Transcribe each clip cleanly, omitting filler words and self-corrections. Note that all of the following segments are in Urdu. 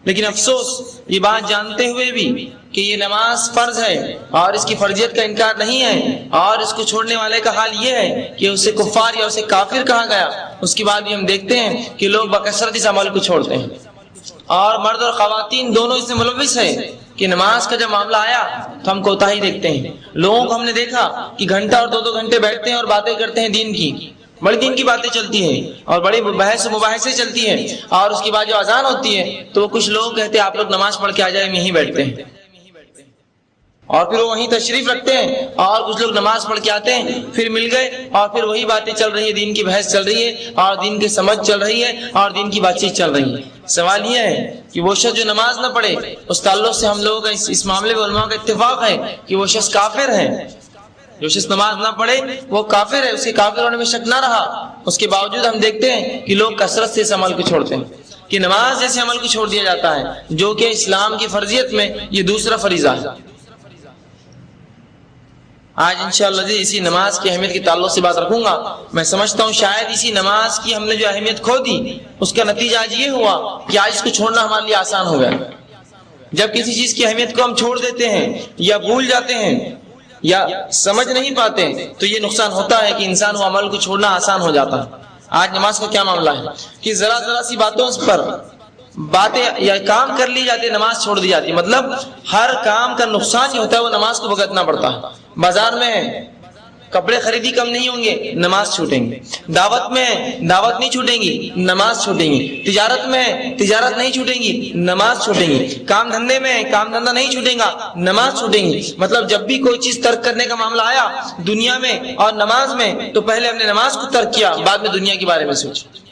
لیکن افسوس یہ بات جانتے ہوئے بھی کہ یہ نماز فرض ہے اور اس کی فرضیت کا انکار نہیں ہے، اور اس کو چھوڑنے والے کا حال یہ ہے کہ اسے کفار یا اسے کافر کہا گیا، اس کے بعد بھی ہم دیکھتے ہیں کہ لوگ بکثرت اس عمل کو چھوڑتے ہیں، اور مرد اور خواتین دونوں اس میں ملوث ہیں کہ نماز کا جب معاملہ آیا تو ہم کوتاہی دیکھتے ہیں۔ لوگوں کو ہم نے دیکھا کہ گھنٹہ اور 2 گھنٹے بیٹھتے ہیں اور باتیں کرتے ہیں دین کی، بڑی دین کی باتیں چلتی ہیں اور بڑی بحث و مباحثے چلتی ہیں، اور اس کے بعد جو اذان ہوتی ہے تو وہ کچھ لوگ کہتے ہیں آپ لوگ نماز پڑھ کے آ جائیں، ہم یہیں بیٹھتے ہیں، اور پھر وہ وہیں تشریف رکھتے ہیں، اور کچھ لوگ نماز پڑھ کے آتے ہیں، پھر مل گئے اور پھر وہی باتیں چل رہی ہے، دین کی بحث چل رہی ہے اور دین کی سمجھ چل رہی ہے اور دین کی بات چیت چل رہی ہے۔ سوال یہ ہے کہ وہ شخص جو نماز نہ پڑھے، اس تعلق سے ہم لوگوں کا اس معاملے میں علماء کا اتفاق ہے کہ وہ شخص کافر ہے۔ جو شخص نماز نہ پڑھے وہ کافر ہے، اس کے کافر ہونے میں شک نہ رہا۔ اس کے باوجود ہم دیکھتے ہیں کہ لوگ کثرت سے اس عمل کو چھوڑتے ہیں، کہ نماز جیسے عمل کو چھوڑ دیا جاتا ہے جو کہ اسلام کی فرضیت میں یہ دوسرا فریضہ ہے۔ آج انشاءاللہ اسی نماز کی اہمیت کے تعلق سے بات رکھوں گا۔ میں سمجھتا ہوں شاید اسی نماز کی ہم نے جو اہمیت کھو دی، اس کا نتیجہ آج یہ ہوا کہ آج اس کو چھوڑنا ہمارے لیے آسان ہو گیا۔ جب کسی چیز کی اہمیت کو ہم چھوڑ دیتے ہیں یا بھول جاتے ہیں یا سمجھ نہیں پاتے تو یہ نقصان ہوتا ہے کہ انسان وہ عمل کو چھوڑنا آسان ہو جاتا ہے۔ آج نماز کا کیا معاملہ ہے کہ ذرا سی باتوں پر باتیں یا کام کر لی جاتی، نماز چھوڑ دی جاتی، مطلب ہر کام کا نقصان یہ ہوتا ہے وہ نماز کو بھگتنا پڑتا ہے۔ بازار میں کپڑے خریدی کم نہیں ہوں گے، نماز چھوٹیں گے، دعوت میں دعوت نہیں چھوٹیں گی، نماز چھوٹیں گی، تجارت میں تجارت نہیں چھوٹیں گی، نماز چھوٹیں گی، کام دھندے میں کام دھندہ نہیں چھوٹیں گا، نماز چھوٹیں گی۔ مطلب جب بھی کوئی چیز ترک کرنے کا معاملہ آیا دنیا میں اور نماز میں تو پہلے ہم نے نماز کو ترک کیا، بعد میں دنیا کے بارے میں سوچا۔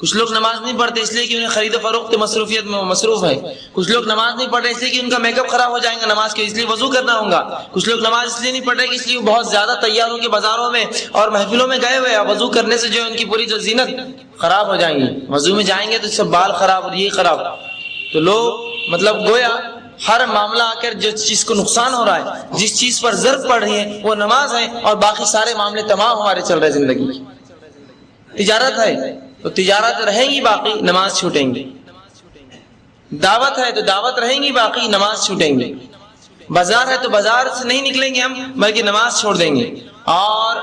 کچھ لوگ نماز نہیں پڑھتے اس لیے کہ انہیں خرید و فروخت مصروفیت میں مصروف ہے، کچھ لوگ نماز نہیں پڑھ رہے اس لیے کہ ان کا میک اپ خراب ہو جائے گا نماز کے، اس لیے وضو کرنا ہوگا، کچھ لوگ نماز اس لیے نہیں پڑھ رہے کہ اس لیے بہت زیادہ تیار ہو کے بازاروں میں اور محفلوں میں گئے ہوئے ہیں، وضو کرنے سے جو ان کی پوری جو زینت خراب ہو جائیں گی، وضو میں جائیں گے تو سب بال خراب اور یہ خراب، تو لوگ مطلب گویا ہر معاملہ آ کر جو چیز کو نقصان ہو رہا ہے، جس چیز پر ضرب پڑ رہی ہے وہ نماز ہے، اور باقی سارے معاملے تمام ہمارے چل رہے زندگی کی۔ تجارت ہے تو تجارت رہیں گی باقی، نماز چھوٹیں گی، دعوت ہے تو دعوت رہیں گی باقی، نماز چھوٹیں گے، بازار ہے تو بازار سے نہیں نکلیں گے ہم بلکہ نماز چھوڑ دیں گے۔ اور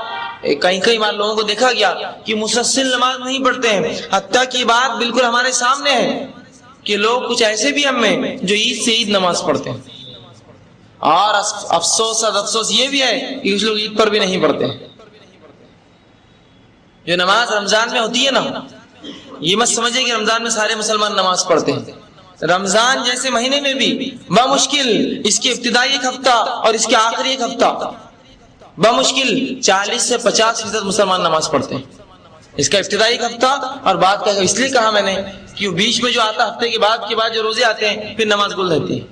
کئی بار لوگوں کو دیکھا گیا کہ مسلسل نماز نہیں پڑھتے ہیں، حتیٰ کہ بات بالکل ہمارے سامنے ہے کہ لوگ کچھ ایسے بھی ہم میں جو عید سے عید نماز پڑھتے ہیں، اور افسوس یہ بھی ہے کہ کچھ لوگ عید پر بھی نہیں پڑھتے ہیں۔ جو نماز رمضان میں ہوتی ہے نا، یہ مت سمجھے کہ رمضان میں سارے مسلمان نماز پڑھتے ہیں۔ رمضان جیسے مہینے میں بھی بمشکل اس کے ابتدائی ایک ہفتہ اور اس کے آخری ایک ہفتہ بمشکل 40 سے 50% مسلمان نماز پڑھتے ہیں۔ اس کا ابتدائی ایک ہفتہ اور بعد کا اس لیے کہا میں نے کہ بیچ میں جو آتا ہفتے کے بعد جو روزے آتے ہیں پھر نماز گل رہتی ہے،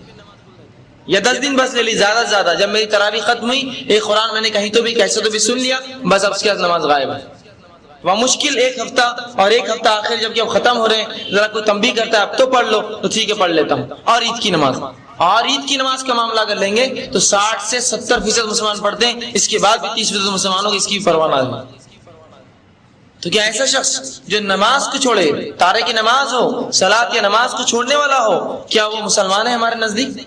یا 10 دن بس لے لی زیادہ سے زیادہ۔ جب میری تراویح ختم ہوئی ایک قرآن میں نے کہیں تو بھی کیسے تو بھی سن لیا، بس اب اس کے بعد نماز غائب ہے۔ وہ مشکل ایک ہفتہ اور ایک ہفتہ آخر جب کہ اب ختم ہو رہے ہیں، ذرا کوئی تنبیہ کرتا ہے اب تو پڑھ لو تو ٹھیک ہے پڑھ لیتا ہوں۔ اور عید کی نماز کا معاملہ اگر لیں گے تو 60 سے 70% مسلمان پڑھتے ہیں، اس کے بعد بھی 30% مسلمانوں کی اس کی پرواہ نہ ہے۔ تو کیا ایسا شخص جو نماز کو چھوڑے، تارک کی نماز ہو، صلاۃ یا نماز کو چھوڑنے والا ہو، کیا وہ مسلمان ہے ہمارے نزدیک؟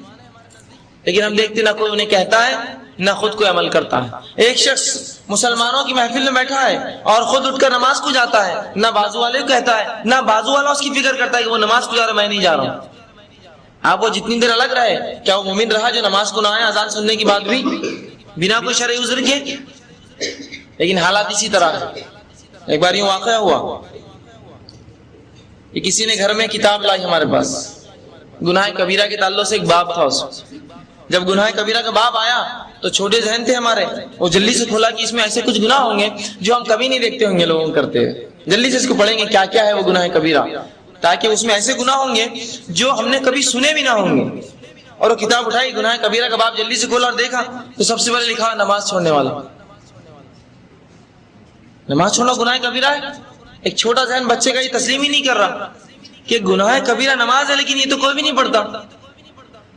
لیکن ہم دیکھتے نہ کوئی انہیں کہتا ہے نہ خود کوئی عمل کرتا ہے۔ ایک شخص مسلمانوں کی محفل میں بیٹھا ہے اور خود اٹھ کر نماز کو جاتا ہے، نہ بازو والے کو کہتا ہے نہ بازو والا اس کی فکر کرتا ہے کہ وہ نماز کو جا رہا ہے، میں نہیں جا رہا ہوں۔ آپ وہ جتنی دیر الگ رہے، کیا وہ مومن رہا جو نماز کو نہ آئے اذان سننے کے بعد بھی بنا کوئی شرعی عذر کے؟ لیکن حالات اسی طرح ہے۔ ایک بار یوں واقعہ ہوا کہ کسی نے گھر میں کتاب لائی ہمارے پاس، گناہ کبیرہ کے تعلق سے ایک باب تھا اس میں۔ جب گناہ کبیرہ کا باب آیا تو چھوٹے ذہن تھے ہمارے، وہ جلدی سے کھولا کہ اس میں ایسے کچھ گناہ ہوں گے جو ہم کبھی نہیں دیکھتے ہوں گے لوگوں کرتے ہوئے، جلدی سے اس کو پڑھیں گے کیا کیا ہے وہ گناہ کبیرہ، تاکہ اس میں ایسے گناہ ہوں گے جو ہم نے کبھی سنے بھی نہ ہوں گے۔ اور وہ کتاب اٹھائی، گناہ کبیرہ کا باب جلدی سے کھولا اور دیکھا تو سب سے پہلے لکھا نماز چھوڑنے والا۔ نماز چھوڑنا گناہ کبیرہ ہے؟ ایک چھوٹا ذہن بچے کا یہ تسلیم ہی نہیں کر رہا کہ گناہ کبیرہ نماز ہے، لیکن یہ تو کوئی بھی نہیں پڑھتا۔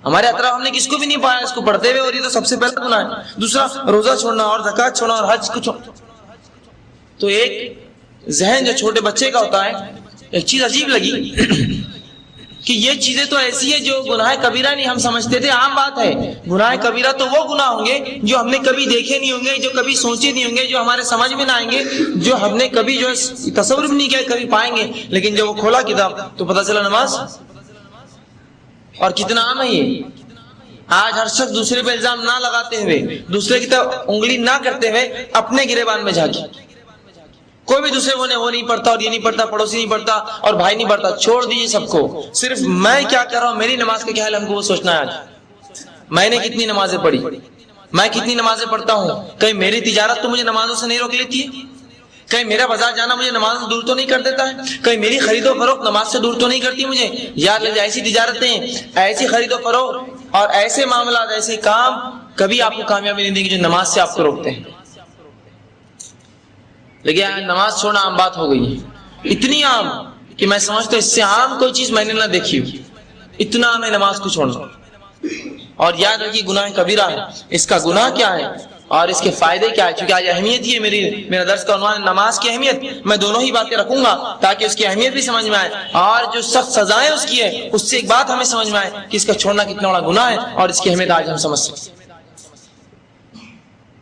ہمارے اطراف ہم نے کس کو بھی نہیں پایا اس کو پڑھتے ہوئے، اور یہ تو سب سے پہلا گناہ ہے۔ دوسرا روزہ چھوڑنا اور زکوٰۃ چھوڑنا اور حج کو چھوڑنا۔ تو ایک ذہن جو چھوٹے بچے کا ہوتا ہے ایک چیز عجیب لگی کہ یہ چیزیں تو ایسی ہے جو گناہ کبیرہ نہیں ہم سمجھتے تھے، عام بات ہے۔ گناہ کبیرہ تو وہ گناہ ہوں گے جو ہم نے کبھی دیکھے نہیں ہوں گے، جو کبھی سوچے نہیں ہوں گے، جو ہمارے سمجھ میں نہ آئیں گے، جو ہم نے کبھی جو ہے تصور بھی نہیں کیا کبھی پائیں گے، لیکن جب وہ کھولا کتاب تو پتہ چلا نماز، اور کتنا عام ہے یہ۔ آج ہر شخص دوسرے پہ الزام نہ لگاتے ہوئے، دوسرے کی طرف انگلی نہ کرتے ہوئے اپنے گریبان میں جھانکے، کوئی بھی دوسرے کو وہ نہیں پڑھتا اور یہ نہیں پڑھتا، پڑوسی نہیں پڑھتا اور بھائی نہیں پڑھتا، چھوڑ دیجیے سب کو، صرف میں کیا کر رہا ہوں، میری نماز کا کیا حال ہے، ہم کو وہ سوچنا ہے۔ آج میں نے کتنی نمازیں پڑھی، میں کتنی نمازیں پڑھتا ہوں، کہیں میری تجارت تو مجھے نمازوں سے نہیں روک لیتی ہے، کہیں میرا بازار جانا مجھے نماز سے دور تو نہیں کر دیتا ہے، کہیں میری خرید و فروخت نماز سے دور تو نہیں کرتی مجھے۔ یاد رکھیے ایسی تجارتیں، ایسی خرید و فروخت اور ایسے معاملات، ایسے کام کبھی آپ کو کامیابی نہیں دیں گے جو نماز سے آپ کو روکتے ہیں۔ لیکن نماز چھوڑنا عام بات ہو گئی ہے، اتنی عام کہ میں سمجھتا ہوں اس سے عام کوئی چیز میں نے نہ دیکھی ہوئی، اتنا عام ہے نماز کو چھوڑنا۔ اور یاد رکھیے گناہ کبیرہ ہے، اس کا گناہ کیا ہے اور اس کے فائدے کیا ہے، چونکہ آج اہمیت ہی ہے، میرا درس کا عنوان نماز کی اہمیت، میں دونوں ہی باتیں رکھوں گا تاکہ اس کی اہمیت بھی سمجھ میں آئے اور جو سخت سزائیں اس کی ہے اس سے ایک بات ہمیں سمجھ میں آئے کہ اس کا چھوڑنا کتنا بڑا گناہ ہے اور اس کی اہمیت آج ہم سمجھ سکتے ہیں۔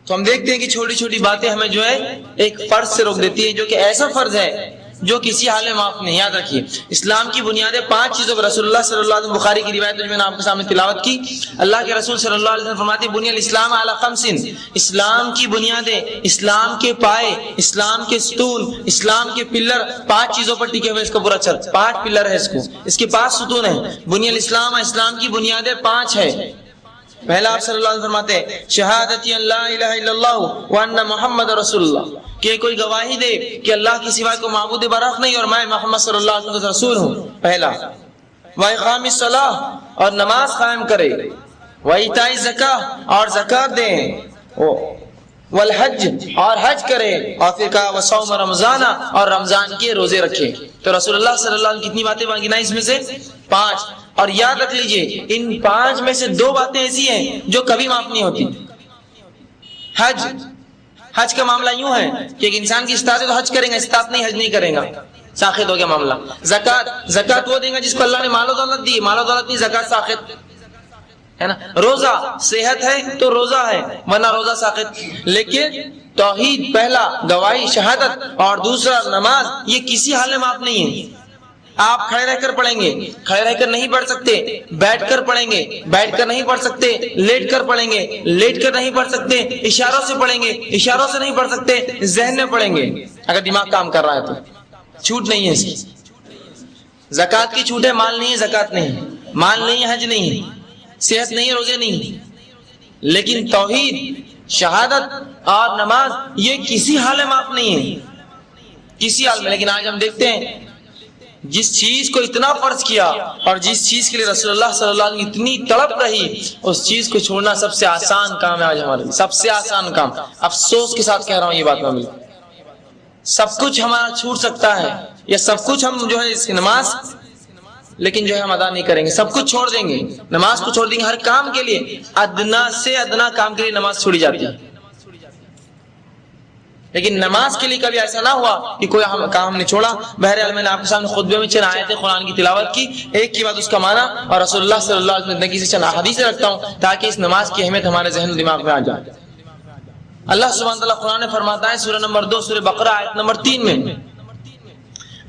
تو ہم دیکھتے ہیں کہ چھوٹی چھوٹی باتیں ہمیں جو ہے ایک فرض سے روک دیتی ہے، جو کہ ایسا فرض ہے جو کسی حال میں معاف نہیں۔ یاد رکھیے اسلام کی بنیادیں 5 چیزوں پر، رسول اللہ صلی اللہ علیہ وسلم، بخاری کی روایت جو میں نے آپ کے سامنے تلاوت کی، اللہ کے رسول صلی اللہ علیہ وسلم فرماتے ہیں بنی الاسلام علی 5، اسلام کی بنیادیں، اسلام کے پائے، اسلام کے ستون، اسلام کے پلر 5 چیزوں پر ٹکے ہوئے اس کا پورا چل، 5 پلر ہے اس کے 5 ستون ہیں۔ بنی الاسلام، اسلام کی بنیادیں 5 ہے۔ پہلا آپ صلی اللہ علیہ وسلم فرماتے ہیں شہادت ان لا الہ الا اللہ وان محمد رسول اللہ، کہ کوئی گواہی دے کہ اللہ کی سوا کو معبود برحق نہیں اور میں محمد صلی اللہ علیہ وسلم رسول ہوں، پہلا۔ واقام الصلاۃ، اور نماز قائم کرے، وایتاء الزکاۃ، اور زکات دے، والحج، اور حج کرے، اور پھر کہا وصوم رمضان، اور رمضان کے روزے رکھے۔ تو رسول اللہ صلی اللہ علیہ وسلم کتنی باتیں گنائی اس میں سے 5، اور یاد رکھ لیجئے ان 5 میں سے 2 باتیں ایسی ہیں جو کبھی معاف نہیں ہوتی۔ حج کا معاملہ یوں ہے کہ ایک انسان کی استطاعت ہے تو حج کریں گا، استطاعت نہیں حج نہیں کریں گا، ساخط ہو گیا معاملہ۔ زکات وہ دیں گا جس کو اللہ نے مال و دولت دی، مال و دولت نہیں، زکات ساخط ہے نا۔ روزہ صحت ہے تو روزہ ہے ورنہ روزہ ساخط۔ لیکن توحید پہلا، گواہی شہادت، اور دوسرا نماز، یہ کسی حال میں معاف نہیں ہے۔ آپ کھڑے رہ کر پڑھیں گے، کھڑے رہ کر نہیں پڑھ سکتے، بیٹھ کر پڑھیں گے، بیٹھ کر نہیں پڑھ سکتے، لیٹ کر پڑھیں گے، لیٹ کر نہیں پڑھ سکتے، اشاروں سے پڑھیں گے، اشاروں سے نہیں پڑھ سکتے، ذہن میں پڑھیں گے اگر دماغ کام کر رہا ہے تو۔ چھوٹ نہیں ہے اس کی، زکات کی چھوٹ ہے، مال نہیں ہے زکات نہیں، مال نہیں ہے حج نہیں، صحت نہیں ہے روزے نہیں، لیکن توحید، شہادت اور نماز یہ کسی حال میں معاف نہیں ہے، کسی حال میں۔ لیکن آج ہم دیکھتے ہیں جس چیز کو اتنا فرض کیا اور جس چیز کے لیے رسول اللہ صلی اللہ علیہ وسلم اتنی تڑپ رہی، اس چیز کو چھوڑنا سب سے آسان کام ہے آج ہمارے لیے، سب سے آسان کام۔ افسوس کے ساتھ کہہ رہا ہوں یہ بات میں، سب کچھ ہمارا چھوٹ سکتا ہے یا سب کچھ ہم جو ہے اس کی نماز، لیکن جو ہے ہم ادا نہیں کریں گے، سب کچھ چھوڑ دیں گے، نماز کو چھوڑ دیں گے۔ ہر کام کے لیے، ادنا سے ادنا کام کے لیے نماز چھوڑی جاتی ہے، لیکن نماز کے لیے کبھی ایسا نہ ہوا کہ کوئی کام ہم نے چھوڑا۔ بہرحال میں نے آپ کے سامنے خطبے میں 4 آیتیں قرآن کی تلاوت کی، ایک کے بعد اس کا معنی اور رسول اللہ صلی اللہ علیہ وسلم زندگی سے 4 حدیثیں رکھتا ہوں تاکہ اس نماز کی اہمیت ہمارے ذہن و دماغ میں آ جائے۔ اللہ سبحانہ تعالیٰ قرآن میں فرماتا ہے سورہ نمبر 2 سورہ بقرہ آیت نمبر 3 میں،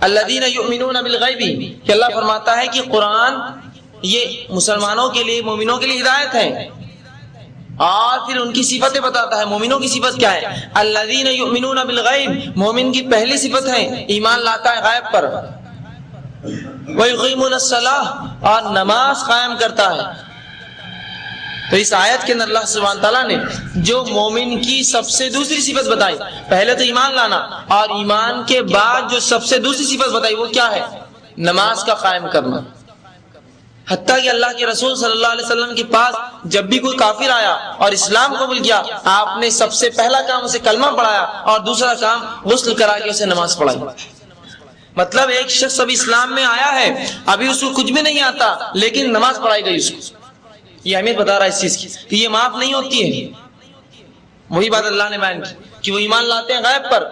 الذین یؤمنون بالغیب، کہ اللہ فرماتا ہے کہ قرآن یہ مسلمانوں کے لیے، مومنوں کے لیے ہدایت ہے، اور پھر ان کی صفتیں بتاتا ہے۔ مومنوں کی صفت کیا ہے؟ الذین یؤمنون بالغیب، مومن کی پہلی صفت ہے ایمان لاتا ہے غیب پر، ویقیمون الصلاۃ، اور نماز قائم کرتا ہے۔ تو اس آیت کے اندر اللہ سبحانہ تعالیٰ نے جو مومن کی سب سے دوسری صفت بتائی، پہلے تو ایمان لانا، اور ایمان کے بعد جو سب سے دوسری صفت بتائی وہ کیا ہے؟ نماز کا قائم کرنا۔ حتیٰ کہ اللہ کے رسول صلی اللہ علیہ وسلم کے پاس جب بھی کوئی کافر آیا اور اسلام قبول کیا، آپ نے سب سے پہلا کام اسے کلمہ پڑھایا اور دوسرا کام غسل کرا کے اسے نماز پڑھائی۔ مطلب ایک شخص ابھی اسلام میں آیا ہے، ابھی اس کو کچھ بھی نہیں آتا، لیکن نماز پڑھائی گئی اس کو۔ یہ اہمیت بتا رہا ہے اس چیز کی کہ یہ معاف نہیں ہوتی ہے۔ وہی بات اللہ نے بیان کی کہ وہ ایمان لاتے ہیں غیب پر،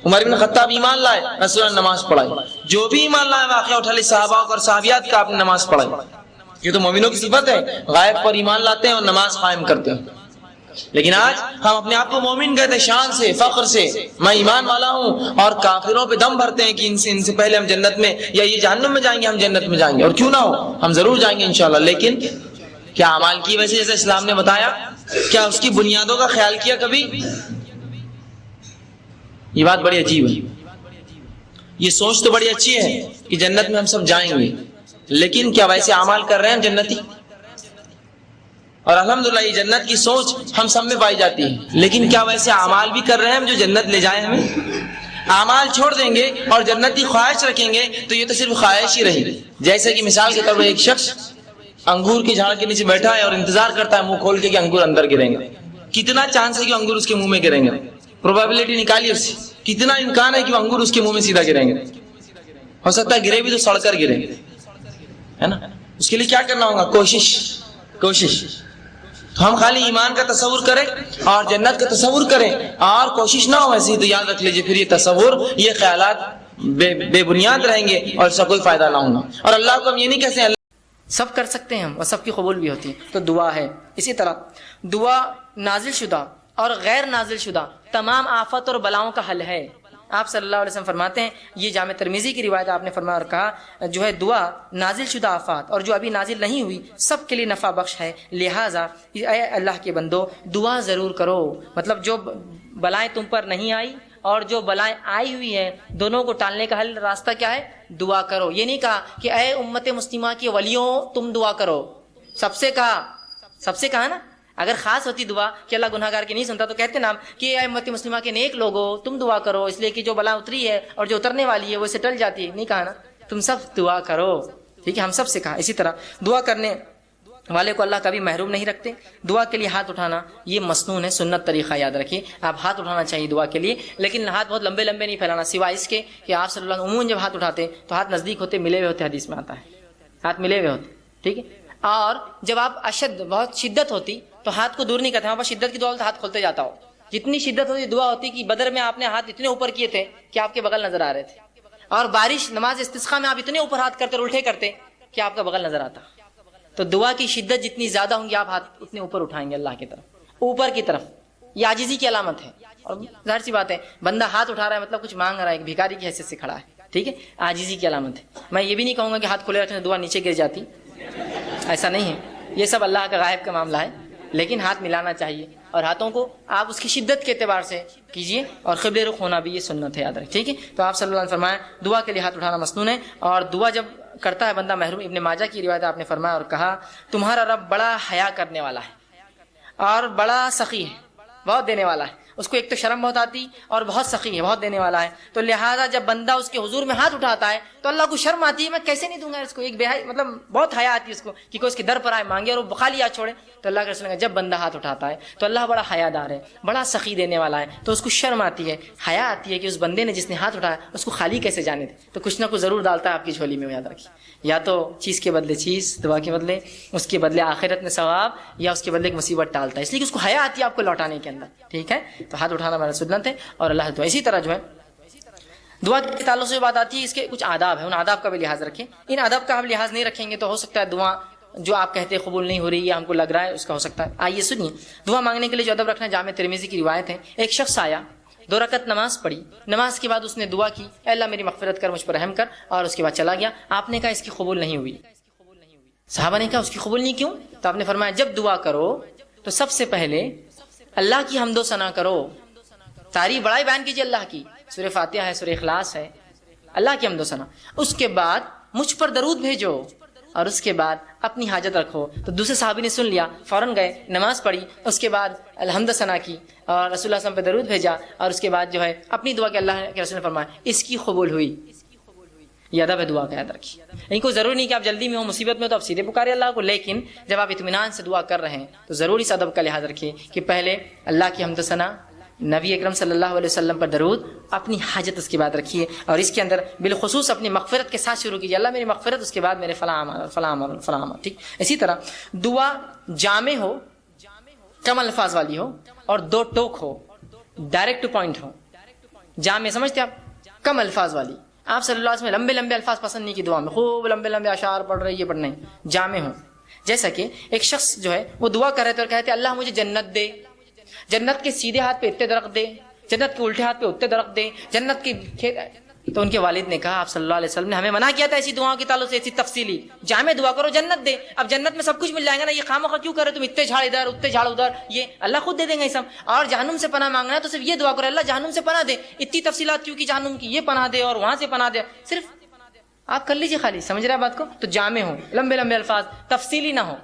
عمر بن خطاب ایمان لائے، رسول اللہ نے نماز پڑھائی. جو بھی ایمان لائے واقعہ اٹھا لے صحابہ اور صحابیات کا، آپ نے نماز پڑھائی. یہ تو مومنوں کی صفت ہے، غائب پر ایمان لاتے ہیں اور نماز قائم کرتے ہیں. لیکن آج ہم اپنے آپ کو مومن کہتے ہیں، شان سے، فخر سے، میں ایمان والا ہوں، اور کافروں پہ دم بھرتے ہیں کہ ان سے پہلے ہم جنت میں، یا یہ جہنم میں جائیں گے، ہم جنت میں جائیں گے. اور کیوں نہ ہو، ہم ضرور جائیں گے انشاءاللہ. لیکن کیا اعمال کی وجہ سے، جیسے اسلام نے بتایا، کیا اس کی بنیادوں کا خیال کیا کبھی؟ یہ بات بڑی عجیب ہے. یہ سوچ تو بڑی اچھی ہے کہ جنت میں ہم سب جائیں گے، لیکن کیا ویسے اعمال کر رہے ہیں ہم جنتی؟ اور الحمدللہ یہ جنت کی سوچ ہم سب میں پائی جاتی ہے، لیکن کیا ویسے اعمال بھی کر رہے ہیں ہم جو جنت لے جائیں ہمیں؟ اعمال چھوڑ دیں گے اور جنت کی خواہش رکھیں گے تو یہ تو صرف خواہش ہی رہی. جیسے کہ مثال کے طور پر ایک شخص انگور کے جھاڑ کے نیچے بیٹھا ہے اور انتظار کرتا ہے منہ کھول کے کہ انگور اندر گریں گے. کتنا چانس ہے کہ انگور اس کے منہ میں گریں گے؟ پروبیبلٹی نکالیے اس سے، کتنا امکان ہے کہ وہ انگور اس کے منہ میں سیدھا گریں گے؟ ہو سکتا ہے گرے بھی تو سڑ کر گرے، ہے نا. اس کے لیے کیا کرنا ہوگا؟ کوشش. تو ہم خالی ایمان کا تصور کریں اور جنت کا تصور کریں اور کوشش نہ ہو ایسی، تو یاد رکھ لیجیے پھر یہ تصور، یہ خیالات بے بنیاد رہیں گے اور اس کا کوئی فائدہ نہ ہوگا. اور اللہ کو ہم یہ نہیں کہتے ہیں سب کر سکتے ہیں ہم، اور سب کی قبول بھی ہوتی ہے. تو دعا ہے. اسی طرح دعا نازل شدہ اور غیر نازل شدہ تمام آفت اور بلاؤں کا حل ہے. آپ صلی اللہ علیہ وسلم فرماتے ہیں، یہ جامع ترمذی کی روایت، آپ نے فرمایا اور کہا جو ہے دعا نازل شدہ آفات اور جو ابھی نازل نہیں ہوئی سب کے لیے نفع بخش ہے. لہٰذا اے اللہ کے بندو دعا ضرور کرو. مطلب جو بلائیں تم پر نہیں آئی اور جو بلائیں آئی ہوئی ہیں، دونوں کو ٹالنے کا حل راستہ کیا ہے؟ دعا کرو. یہ نہیں کہا کہ اے امت مسلمہ کے ولیوں تم دعا کرو، سب سے کہا نا. اگر خاص ہوتی دعا کہ اللہ گناہ گار کی نہیں سنتا تو کہتے نا کہ اے امت مسلمہ کے نیک لوگوں تم دعا کرو، اس لیے کہ جو بلا اتری ہے اور جو اترنے والی ہے وہ اسے ٹل جاتی ہے. نہیں کہا نا، تم سب دعا کرو. ٹھیک ہے، ہم سب سے کہا. اسی طرح دعا کرنے والے کو اللہ کبھی محروم نہیں رکھتے. دعا کے لیے ہاتھ اٹھانا یہ مسنون ہے، سنت طریقہ یاد رکھیے. آپ ہاتھ اٹھانا چاہیے دعا کے لیے، لیکن ہاتھ بہت لمبے نہیں پھیلانا، سوائے اس کے کہ آپ صلی اللہ علیہ وسلم عموماً جب ہاتھ اٹھاتے تو ہاتھ نزدیک ہوتے، ملے ہوئے ہوتے. حدیث میں آتا ہے ہاتھ ملے ہوئے ہوتے. ٹھیک ہے. اور جب آپ بہت شدت ہوتی تو ہاتھ کو دور نہیں کرتے. ہمارے پاس شدت کی دعا تو ہاتھ کھولتے جاتا ہو. جتنی شدت ہوتی دعا ہوتی کہ بدر میں آپ نے ہاتھ اتنے اوپر کیے تھے کہ آپ کے بغل نظر آ رہے تھے، اور بارش نماز استسقاء میں آپ اتنے اوپر ہاتھ کرتے اور الٹے کرتے کہ آپ کا بغل نظر آتا. تو دعا کی شدت جتنی زیادہ ہوں گی آپ ہاتھ اتنے اوپر اٹھائیں گے اللہ کی طرف، اوپر کی طرف. یہ عاجزی کی علامت ہے. اور ظاہر سی بات ہے بندہ ہاتھ اٹھا رہا ہے مطلب کچھ مانگ رہا ہے، بھکاری کی حیثیت سے کھڑا ہے. ٹھیک ہے، عاجزی کی علامت ہے. میں یہ بھی نہیں کہوں گا کہ ہاتھ کھلے رکھنے دعا نیچے گر جاتی، ایسا نہیں ہے. یہ سب اللہ کا غائب کا معاملہ ہے. لیکن ہاتھ ملانا چاہیے اور ہاتھوں کو آپ اس کی شدت کے اعتبار سے کیجیے، اور قبلے رخ ہونا بھی یہ سنت ہے، یاد رکھیں. ٹھیک ہے. تو آپ صلی اللہ علیہ وسلم فرمایا دعا کے لیے ہاتھ اٹھانا مسنون ہے، اور دعا جب کرتا ہے بندہ محروم. ابن ماجہ کی روایت آپ نے فرمایا اور کہا تمہارا رب بڑا حیا کرنے والا ہے اور بڑا سخی ہے، بہت دینے والا ہے. اس کو ایک تو شرم بہت آتی اور بہت سخی ہے، بہت دینے والا ہے. تو لہٰذا جب بندہ اس کے حضور میں ہاتھ اٹھاتا ہے تو اللہ کو شرم آتی ہے، میں کیسے نہیں دوں گا اس کو. ایک بے مطلب بہت حیا آتی ہے اس کو کہ کوئی اس کے در پر آئے مانگے اور وہ خالی ہاتھ چھوڑے. تو اللہ کے رسول نے جب بندہ ہاتھ اٹھاتا ہے تو اللہ بڑا حیا دار ہے، بڑا سخی دینے والا ہے. تو اس کو شرم آتی ہے، حیا آتی ہے کہ اس بندے نے جس نے ہاتھ اٹھایا اس کو خالی کیسے جانے دے. تو کچھ نہ کچھ ضرور ڈالتا ہے آپ کی جھولی میں، یاد رکھیے. یا تو چیز کے بدلے چیز، دعا کے بدلے، اس کے بدلے آخرت میں ثواب، یا اس کے بدلے ایک مصیبت ٹالتا ہے، اس لیے کہ اس کو حیا آتی ہے آپ کو لوٹانے کے اندر. ٹھیک ہے. تو ہاتھ اٹھانا ہمارا سنت ہے اور اللہ دعا. اسی طرح جو ہے دعا کے تعلق سے بات آتی ہے، اس کے کچھ آداب ہیں، ان آداب کا بھی لحاظ رکھیں. ان آداب کا ہم لحاظ نہیں رکھیں گے تو ہو سکتا ہے دعا جو آپ کہتے قبول نہیں ہو رہی یا ہم کو لگ رہا ہے اس کا ہو سکتا ہے. آئیے سنیے دعا مانگنے کے لیے جو ادب رکھنا. جامع ترمذی کی روایت ہے، ایک شخص آیا، 2 رکعت نماز پڑھی، نماز کے بعد اس نے دعا کی اے اللہ میری مغفرت کر، مجھ پر رحم کر، اور اس کے بعد چلا گیا. آپ نے کہا اس کی قبول نہیں ہوئی. صحابہ نے کہا اس کی قبول نہیں کیوں؟ تو آپ نے فرمایا جب دعا کرو تو سب سے پہلے اللہ کی حمد و ثنا کرو، تعریف بڑائی بیان کیجیے اللہ کی. سورہ فاتحہ ہے، سورہ اخلاص ہے، اللہ کی حمد و ثنا. اس کے بعد مجھ پر درود بھیجو اور اس کے بعد اپنی حاجت رکھو. تو دوسرے صحابی نے سن لیا، فوراً گئے، نماز پڑھی، اس کے بعد الحمد ثنا کی اور رسول اللہ صلی اللہ علیہ وسلم پہ درود بھیجا، اور اس کے بعد جو ہے اپنی دعا کہ اللہ کے رسول نے فرمایا اس کی قبول ہوئی. یہ ادب ہے دعا کا، یاد رکھیے. ان کو ضروری نہیں کہ آپ جلدی میں ہو، مصیبت میں تو آپ سیدھے پکارے اللہ کو، لیکن جب آپ اطمینان سے دعا کر رہے ہیں تو ضرور اس ادب کا لحاظ رکھیے کہ پہلے اللہ کی حمد و ثنا، نبی اکرم صلی اللہ علیہ وسلم پر درود، اپنی حاجت اس کے بعد رکھیے، اور اس کے اندر بالخصوص اپنی مغفرت کے ساتھ شروع کیجیے. اللہ میری مغفرت، اس کے بعد میرے فلاں عمل. ٹھیک. اسی طرح دعا جامع ہو، کم الفاظ والی ہو، اور 2 ٹوک ہو، ڈائریکٹ ٹو پوائنٹ ہو. جامع سمجھتے آپ؟ کم الفاظ والی. آپ صلی اللہ علیہ وسلم لمبے لمبے الفاظ پسند نہیں کی دعا میں، خوب لمبے لمبے اشعار پڑھ رہے، یہ پڑھنا ہے، جامع ہوں. جیسا کہ ایک شخص جو ہے وہ دعا کر رہے تھے اور کہتے اللہ مجھے جنت دے، جنت کے سیدھے ہاتھ پہ اتنے درخت دے، جنت کے الٹے ہاتھ پہ اتنے درخت دے، جنت کے کھیت. تو ان کے والد نے کہا آپ صلی اللہ علیہ وسلم نے ہمیں منع کیا تھا ایسی دعاؤں کے تعلق سے، ایسی تفصیلی. جامع دعا کرو جنت دے. اب جنت میں سب کچھ مل جائے گا نا، یہ خواہ کیوں کرے تم اتنے جھاڑ ادھر اتنے جھاڑ ادھر، یہ اللہ خود دے دیں گے یہ سب. اور جہنم سے پناہ مانگنا ہے تو صرف یہ دعا کرو اللہ جہنم سے پناہ دے. اتنی تفصیلات کیوں کی جہنم کی، یہ پناہ دے اور وہاں سے پناہ دے، صرف آپ کر لیجیے خالی. سمجھ رہے ہیں بات کو؟ تو جامع ہو، لمبے لمبے الفاظ، تفصیلی نہ ہو،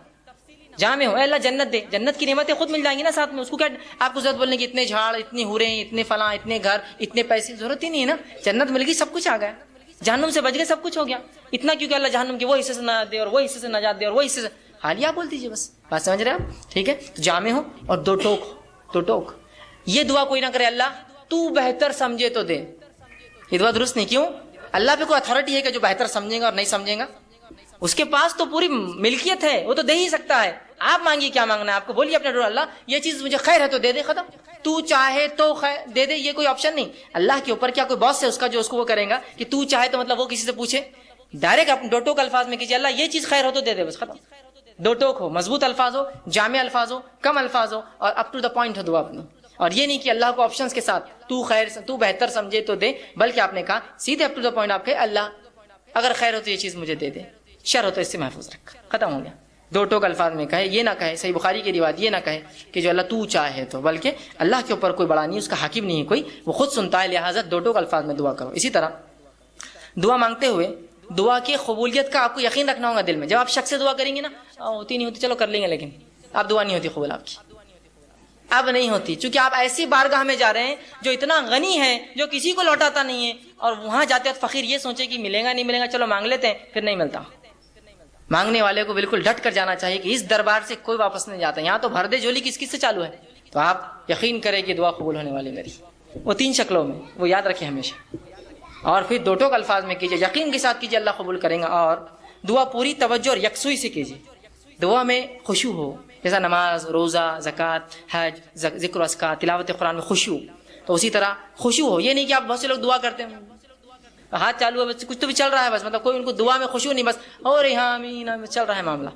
جامع ہو. اے اللہ جنت دے، جنت کی نعمتیں خود مل جائیں گی نا ساتھ میں. اس کو کیا آپ کو ضرورت بولنے کی اتنے جھاڑ، اتنی حوریں، اتنے فلاں، اتنے گھر، اتنے پیسے، ضرورت ہی نہیں ہے نا. جنت مل گئی، سب کچھ آ گیا. جہنم سے بچ گئے، سب کچھ ہو گیا. اتنا کیوں کہ اللہ جہنم کے وہ حصے سے نجات دے اور وہ حصے سے نجات دے اور وہ حصے سے، حالیہ بول دیجیے بس. بات سمجھ رہے ہیں آپ؟ ٹھیک ہے. تو جامع ہو اور دو ٹوک. یہ دعا کوئی نہ کرے اللہ تو بہتر سمجھے تو دے. یہ دعا درست نہیں. کیوں؟ اللہ پہ کوئی اتھارٹی ہے کہ جو بہتر سمجھے گا اور نہیں سمجھے گا؟ اس کے پاس تو پوری ملکیت ہے، وہ تو دے ہی سکتا ہے. آپ مانگیے کیا مانگنا ہے آپ کو، بولیے اپنے ڈور اللہ یہ چیز مجھے خیر ہے تو دے دے، ختم. تو چاہے تو خیر دے دے، یہ کوئی آپشن نہیں. اللہ کے اوپر کیا کوئی باس ہے اس کا جو اس کو وہ کرے گا کہ تو چاہے تو مطلب وہ کسی سے پوچھے؟ ڈائریکٹ اپنے دو ٹوک الفاظ میں کیجیے اللہ یہ چیز خیر ہو تو دے دے، بس ختم. دو ٹوک ہو، مضبوط الفاظ ہو، جامع الفاظ ہو، کم الفاظ ہو اور اپ ٹو دا پوائنٹ ہو دعا اپنی. اور یہ نہیں کہ اللہ کو آپشنز کے ساتھ تو خیر تو بہتر سمجھے تو دے، بلکہ آپ نے کہا سیدھے اپ ٹو دا پوائنٹ آپ کہے اللہ اگر خیر ہو تو یہ چیز مجھے دے دے، شر ہو تو اس سے محفوظ رکھ، ختم ہو گیا. دو ٹوک الفاظ میں کہے، یہ نہ کہے صحیح بخاری کی روایت یہ نہ کہے کہ جو اللہ تو چاہے تو، بلکہ اللہ کے اوپر کوئی بڑا نہیں، اس کا حاکم نہیں ہے کوئی، وہ خود سنتا ہے، لہٰذا دو ٹوک الفاظ میں دعا کرو. اسی طرح دعا مانگتے ہوئے دعا کی قبولیت کا آپ کو یقین رکھنا ہوگا دل میں. جب آپ شخص سے دعا کریں گے نا ہوتی نہیں ہوتی چلو کر لیں گے، لیکن آپ دعا نہیں ہوتی قبول آپ کی، اب نہیں ہوتی، چونکہ آپ ایسی بارگاہ میں جا رہے ہیں جو اتنا غنی ہے، جو کسی کو لوٹاتا نہیں ہے، اور وہاں جاتے وقت فقیر یہ سوچے کہ ملے گا نہیں ملے گا چلو مانگ لیتے ہیں، پھر نہیں ملتا. مانگنے والے کو بالکل ڈٹ کر جانا چاہیے کہ اس دربار سے کوئی واپس نہیں جاتا. یہاں تو بھر دے جھولی کس سے چالو ہے. تو آپ یقین کریں کہ دعا قبول ہونے والی میری وہ 3 شکلوں میں، وہ یاد رکھیں ہمیشہ. اور پھر دو ٹوک الفاظ میں کیجیے، یقین کے ساتھ کیجیے اللہ قبول کریں گا. اور دعا پوری توجہ اور یکسوئی سے کیجیے. دعا میں خشوع ہو، جیسا نماز، روزہ، زکوٰۃ، حج، ذکر و اذکار، تلاوت قرآن میں خشوع، تو اسی طرح خشوع ہو. یہ نہیں کہ آپ بہت سے لوگ دعا کرتے ہیں ہاتھ چالو ہے بس کچھ تو بھی چل رہا ہے، بس مطلب کوئی ان کو دعا میں خشوع نہیں، بس اور یہاں آمین چل رہا ہے معاملہ.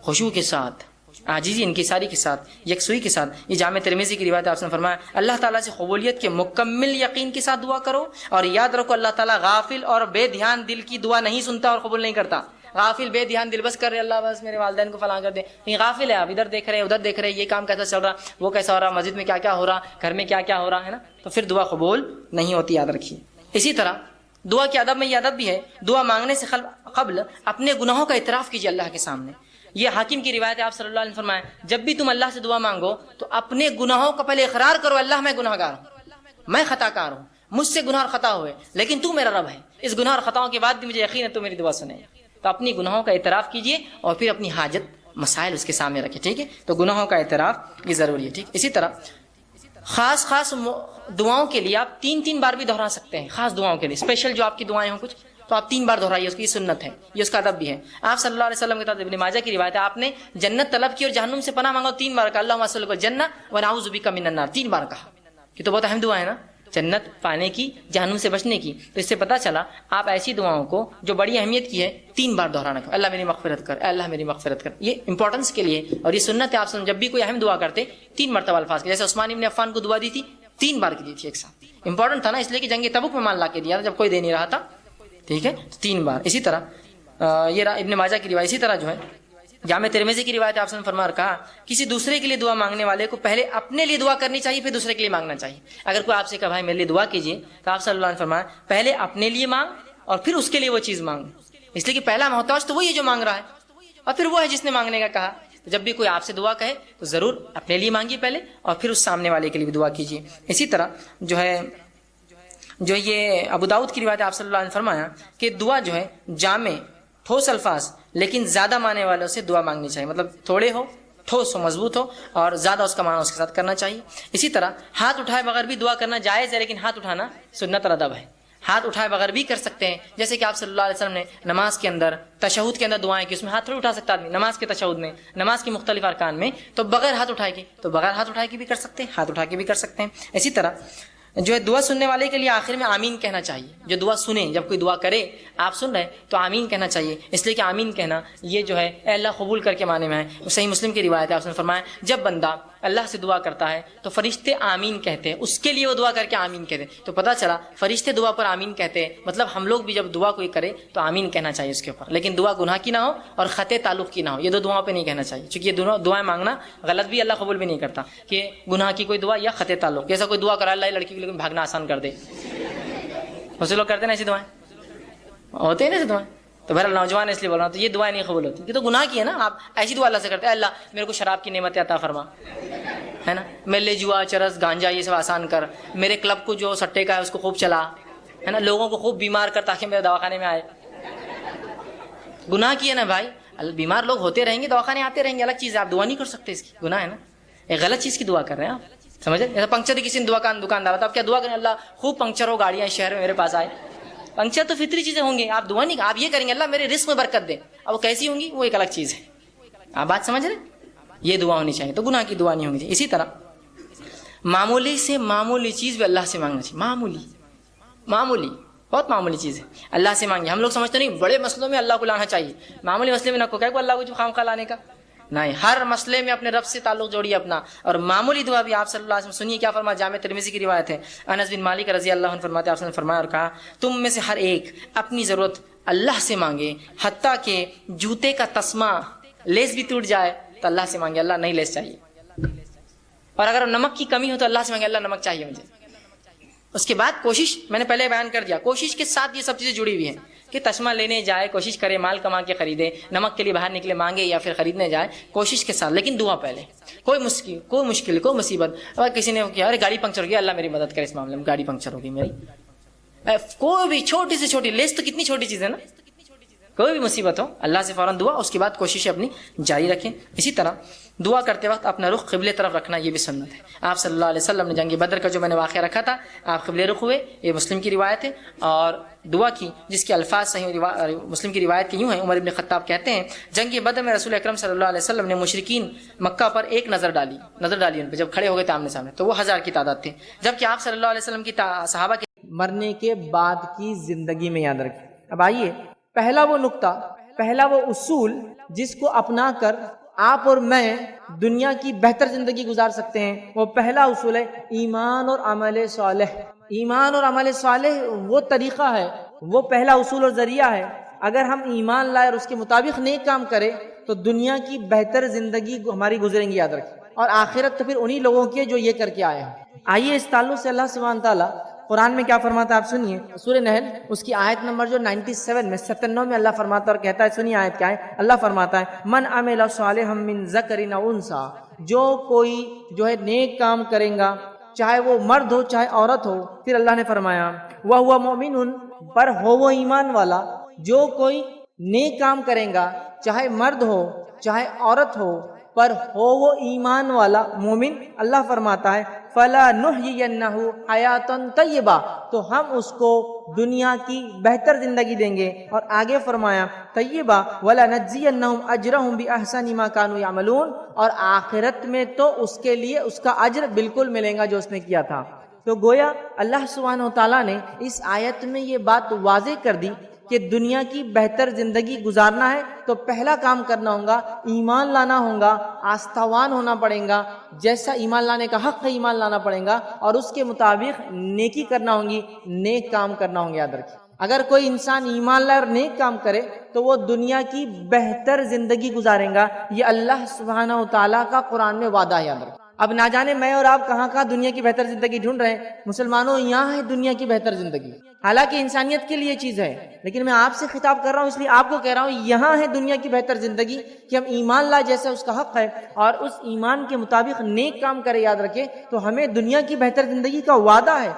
خشوع کے ساتھ، عاجزی، انکساری کے ساتھ، یکسوئی کے ساتھ. یہ جامع ترمذی کی روایت آپ نے فرمایا اللہ تعالیٰ سے قبولیت کے مکمل یقین کے ساتھ دعا کرو، اور یاد رکھو اللہ تعالیٰ غافل اور بے دھیان دل کی دعا نہیں سنتا اور قبول نہیں کرتا. غافل بے دھیان دل بس کر رہے اللہ بس میرے والدین کو فلاں کر دے، نہیں غافل ہے آپ، ادھر دیکھ رہے ہیں ادھر دیکھ رہے ہیں، یہ کام کیسا چل رہا، وہ کیسا ہو رہا، مسجد میں کیا کیا ہو رہا، گھر میں کیا کیا ہو رہا ہے نا، تو پھر دعا قبول نہیں ہوتی، یاد رکھیے. اسی طرح دعا کے ادب میں یہ ادب بھی ہے، دعا مانگنے سے قبل اپنے گناہوں کا اعتراف کیجیے اللہ کے سامنے. یہ حاکم کی روایت ہے، آپ صلی اللہ علیہ وسلم فرمائے جب بھی تم اللہ سے دعا مانگو تو اپنے گناہوں کا پہلے اقرار کرو، اللہ میں گناہ گار ہوں، میں خطا کار ہوں، مجھ سے گناہ اور خطا ہوئے، لیکن تو میرا رب ہے، اس گناہ اور خطاؤں کے بعد بھی مجھے یقین ہے تو میری دعا سنے. تو اپنی گناہوں کا اعتراف کیجیے اور پھر اپنی حاجت مسائل اس کے سامنے رکھیں. ٹھیک ہے، تو گناہوں کا اعتراف یہ ضروری ہے. ٹھیک، اسی طرح خاص دعاؤں کے لیے آپ 3 بار بھی دہرا سکتے ہیں. خاص دعاؤں کے لیے اسپیشل جو آپ کی دعائیں ہوں کچھ تو آپ 3 بار دہرائیے، اس کی سنت ہے، یہ اس کا ادب بھی ہے. آپ صلی اللہ علیہ وسلم کے تعلق ابن ماجہ کی روایت ہے آپ نے جنت طلب کی اور جہنم سے پناہ مانگا 3 بار کہا اللہم صلی اللہ الجنہ ونعوذ بک من النار، 3 بار کہا. یہ تو بہت اہم دعا ہے نا، جنت پانے کی، جہنم سے بچنے کی. تو اس سے پتہ چلا آپ ایسی دعاؤں کو جو بڑی اہمیت کی ہے 3 بار دہرانا، اللہ میری مغفرت کر، اللہ میری مغفرت کر. یہ امپورٹنس کے لیے اور یہ سنت ہے. آپ جب بھی کوئی اہم دعا کرتے 3 مرتبہ الفاظ کے، جیسے عثمان ابن عفان کو دعا دی تھی 3 بار کی دی تھی ایک ساتھ. امپورٹنٹ تھا نا، اس لیے کہ جنگ تبوک میں مال لا کے دیا تھا جب کوئی دے نہیں رہا تھا. ٹھیک ہے، 3 بار. اسی طرح یہ ابن ماجہ کی روایت. اسی طرح جو ہے جامع ترمذی کی روایت آپ نے فرمایا کہا کسی دوسرے کے لیے دعا مانگنے والے کو پہلے اپنے لیے دعا کرنی چاہیے پھر دوسرے کے لیے مانگنا چاہیے. اگر کوئی آپ سے کہا بھائی میرے لیے دعا کیجیے تو آپ صلی اللہ علیہ وسلم فرمایا پہلے اپنے لیے مانگ اور پھر اس کے لیے وہ چیز مانگ، اس لیے کہ پہلا محتاج تو وہی ہے جو مانگ رہا ہے اور پھر وہ ہے جس نے مانگنے کا کہا. تو جب بھی کوئی آپ سے دعا کہے تو ضرور اپنے لیے مانگیے پہلے اور پھر اس سامنے والے کے لیے بھی دعا کیجیے. اسی طرح جو یہ ابو داؤد کی روایت آپ صلی اللہ علیہ وسلم فرمایا کہ دعا جو ہے جامع ٹھوس الفاظ لیکن زیادہ معنی والوں سے دعا مانگنی چاہیے، مطلب تھوڑے ہو، ٹھوس ہو، مضبوط ہو اور زیادہ اس کا معنی اس کے ساتھ کرنا چاہیے. اسی طرح ہاتھ اٹھائے بغیر بھی دعا کرنا جائز ہے، لیکن ہاتھ اٹھانا سنت اور ادب ہے. ہاتھ اٹھائے بغیر بھی کر سکتے ہیں، جیسے کہ آپ صلی اللہ علیہ وسلم نے نماز کے اندر تشہد کے اندر دعائیں کی، اس میں ہاتھ تھوڑی اٹھا سکتا آدمی نماز کے تشہد میں، نماز کے مختلف ارکان میں، تو بغیر ہاتھ اٹھائے کے تو بغیر ہاتھ اٹھائے کے بھی کر سکتے ہیں، ہاتھ اٹھا کے بھی کر سکتے ہیں. اسی طرح جو ہے دعا سننے والے کے لیے آخر میں آمین کہنا چاہیے. جو دعا سنے، جب کوئی دعا کرے آپ سن رہے ہیں تو آمین کہنا چاہیے، اس لیے کہ آمین کہنا یہ جو ہے اے اللہ قبول کر کے معنی میں ہے. صحیح مسلم کی روایت ہے، آپ نے فرمایا جب بندہ اللہ سے دعا کرتا ہے تو فرشتے آمین کہتے ہیں، اس کے لیے وہ دعا کر کے آمین کہتے ہیں. تو پتہ چلا فرشتے دعا پر آمین کہتے ہیں، مطلب ہم لوگ بھی جب دعا کوئی کرے تو آمین کہنا چاہیے اس کے اوپر، لیکن دعا گناہ کی نہ ہو اور خطے تعلق کی نہ ہو. یہ دو دعاؤں پہ نہیں کہنا چاہیے، چونکہ یہ دونوں دعائیں مانگنا غلط بھی، اللہ قبول بھی نہیں کرتا. کہ گناہ کی کوئی دعا یا خطے تعلق، جیسا کوئی دعا کرا اللہ لڑکی کے لیے بھاگنا آسان کر دے، بہت سے لوگ کرتے ہیں نا ایسی دعائیں، ہوتے ہیں نا ایسی دعائیں. تو بہرحال نوجوان اس لیے بول رہا ہوں، تو یہ دعائیں نہیں قبول ہوتی، یہ تو گناہ کی ہے نا. آپ ایسی دعا اللہ سے کرتے ہیں اللہ میرے کو شراب کی نعمت عطا فرما، ہے نا، میرے لیے جوا چرس گانجا یہ سب آسان کر، میرے کلب کو جو سٹے کا ہے اس کو خوب چلا، ہے نا، لوگوں کو خوب بیمار کر تاکہ میرے دواخانے میں آئے. گناہ کی ہے نا بھائی، بیمار لوگ ہوتے رہیں گے، دواخانے آتے رہیں گے، الگ چیز ہے، آپ دعا نہیں کر سکتے، اس کی گناہ ہے نا. ایک غلط چیز کی دعا کر رہے ہیں آپ، سمجھے. جیسا پنکچر کی کسی نے دکاندار تھا، آپ کیا دعا کریں اللہ خوب پنکچر ہو گاڑیاں شہر میں میرے پاس آئے. پنکچر تو فطری چیزیں ہوں گی، آپ دعا نہیں، آپ یہ کریں گے اللہ میرے رزق میں برکت دے. اب وہ کیسی ہوں گی وہ ایک الگ چیز ہے، آپ بات سمجھ رہے. یہ دعا ہونی چاہیے، تو گناہ کی دعا نہیں ہونی چاہیے. اسی طرح معمولی سے معمولی چیز بھی اللہ سے مانگنا چاہیے. معمولی بہت معمولی چیز ہے اللہ سے مانگے. ہم لوگ سمجھتے نہیں بڑے مسئلوں میں اللہ کو لانا چاہیے، معمولی مسئلے میں نہ کو کہ اللہ کو جو خامخواہ لانے کا نہیں. ہر مسئلے میں اپنے رب سے تعلق جوڑیے اپنا. اور معمولی دعا بھی آپ صلی اللہ علیہ وسلم سنیے کیا فرمایا، جامع ترمذی کی روایت ہے، انس بن مالک رضی اللہ عنہ فرماتے ہیں، آپ نے فرمایا اور کہا تم میں سے ہر ایک اپنی ضرورت اللہ سے مانگے، حتیٰ کہ جوتے کا تسمہ لیس بھی ٹوٹ جائے تو اللہ سے مانگے، اللہ نہیں لیس چاہیے. اور اگر نمک کی کمی ہو تو اللہ سے مانگے، اللہ نمک چاہیے مجھے. اس کے بعد کوشش، میں نے پہلے بیان کر دیا، کوشش کے ساتھ یہ سب چیزیں جڑی ہوئی ہیں کہ تسمہ لینے جائے، کوشش کرے مال کما کے خریدے، نمک کے لیے باہر نکلے مانگے یا پھر خریدنے جائے، کوشش کے ساتھ، لیکن دعا پہلے. کوئی مشکل کوئی مصیبت، اگر کسی نے کیا ارے گاڑی پنکچر ہو گیا، اللہ میری مدد کرے اس معاملے میں، گاڑی پنکچر ہو گئی میری، کوئی بھی چھوٹی سے چھوٹی لیس تو کتنی چھوٹی چیز ہے نا، کوئی بھی مصیبت ہو اللہ سے فوراً دعا، اس کے بعد کوشش اپنی جاری رکھیں. اسی طرح دعا کرتے وقت اپنا رخ قبلے طرف رکھنا یہ بھی سنت ہے. آپ صلی اللہ علیہ وسلم نے جنگ بدر کا جو میں نے واقعہ رکھا تھا، آپ قبلے رخ ہوئے، یہ مسلم کی روایت ہے. اور دعا کی جس کے الفاظ صحیح مسلم کی روایت کے یوں ہیں، عمر بن خطاب کہتے ہیں جنگ بدر میں رسول اکرم صلی اللہ علیہ وسلم نے مشرکین مکہ پر ایک نظر ڈالی ان پہ جب کھڑے ہو گئے تھے آمنے سامنے، تو وہ 1000 کی تعداد تھے، جبکہ آپ صلی اللہ علیہ وسلم کی صحابہ کے مرنے کے بعد کی زندگی میں یاد رکھیں. اب آئیے پہلا وہ نقطہ، پہلا وہ اصول جس کو اپنا کر آپ اور میں دنیا کی بہتر زندگی گزار سکتے ہیں، وہ پہلا اصول ہے ایمان اور عمل صالح. ایمان اور عمل صالح وہ طریقہ ہے، وہ پہلا اصول اور ذریعہ ہے. اگر ہم ایمان لائے اور اس کے مطابق نیک کام کریں تو دنیا کی بہتر زندگی ہماری گزریں گی، یاد رکھیں. اور آخرت تو پھر انہی لوگوں کی ہے جو یہ کر کے آئے ہیں. آئیے اس تعلق سے اللہ سبحانہ تعالیٰ قرآن میں کیا فرماتا ہے آپ سنیے. سورہ نحل اس کی آیت نمبر جو 97 میں 97 میں اللہ فرماتا ہے اور کہتا ہے، سنیے آیت کیا ہے. اللہ فرماتا ہے من عمل صالحا من ذکر او انثی، جو کوئی جو ہے نیک کام کرے گا چاہے وہ مرد ہو چاہے عورت ہو. پھر اللہ نے فرمایا وہو مؤمن، پر ہو وہ ایمان والا. جو کوئی نیک کام کرے گا چاہے مرد ہو چاہے عورت ہو پر ہو وہ ایمان والا مومن، اللہ فرماتا ہے فَلَنُحْيِيَنَّهُ حَيَاةً طَيِّبَةً، تو ہم اس کو دنیا کی بہتر زندگی دیں گے. اور آگے فرمایا طیبہ وَلَنَجْزِيَنَّهُمْ أَجْرَهُمْ بِأَحْسَنِ مَا كَانُوا يَعْمَلُونَ، اور آخرت میں تو اس کے لیے اس کا اجر بالکل ملے گا جو اس نے کیا تھا. تو گویا اللہ سبحانہ وتعالیٰ نے اس آیت میں یہ بات واضح کر دی کہ دنیا کی بہتر زندگی گزارنا ہے تو پہلا کام کرنا ہوگا ایمان لانا ہوگا، آستھاوان ہونا پڑے گا، جیسا ایمان لانے کا حق ہے ایمان لانا پڑے گا، اور اس کے مطابق نیکی کرنا ہوگی، نیک کام کرنا ہوں گے. یاد رکھیں اگر کوئی انسان ایمان لائے اور نیک کام کرے تو وہ دنیا کی بہتر زندگی گزارے گا. یہ اللہ سبحانہ وتعالیٰ کا قرآن میں وعدہ ہے. یاد رکھیں. اب نہ جانے میں اور آپ کہاں کہاں دنیا کی بہتر زندگی ڈھونڈ رہے ہیں. مسلمانوں یہاں ہے دنیا کی بہتر زندگی، حالانکہ انسانیت کے لیے چیز ہے، لیکن میں آپ سے خطاب کر رہا ہوں اس لیے آپ کو کہہ رہا ہوں یہاں ہے دنیا کی بہتر زندگی کہ ہم ایمان لائے جیسا اس کا حق ہے اور اس ایمان کے مطابق نیک کام کرے. یاد رکھیں تو ہمیں دنیا کی بہتر زندگی کا وعدہ ہے،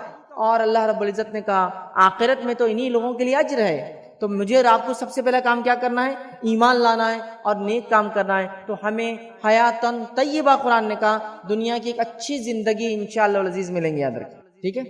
اور اللہ رب العزت نے کہا آخرت میں تو انہی لوگوں کے لیے اجر ہے. تو مجھے اور آپ کو سب سے پہلا کام کیا کرنا ہے؟ ایمان لانا ہے اور نیک کام کرنا ہے. تو ہمیں حیاتن طیبہ قرآن نے کہا دنیا کی ایک اچھی زندگی انشاءاللہ العزیز ملیں گے. یاد رکھیں ٹھیک ہے.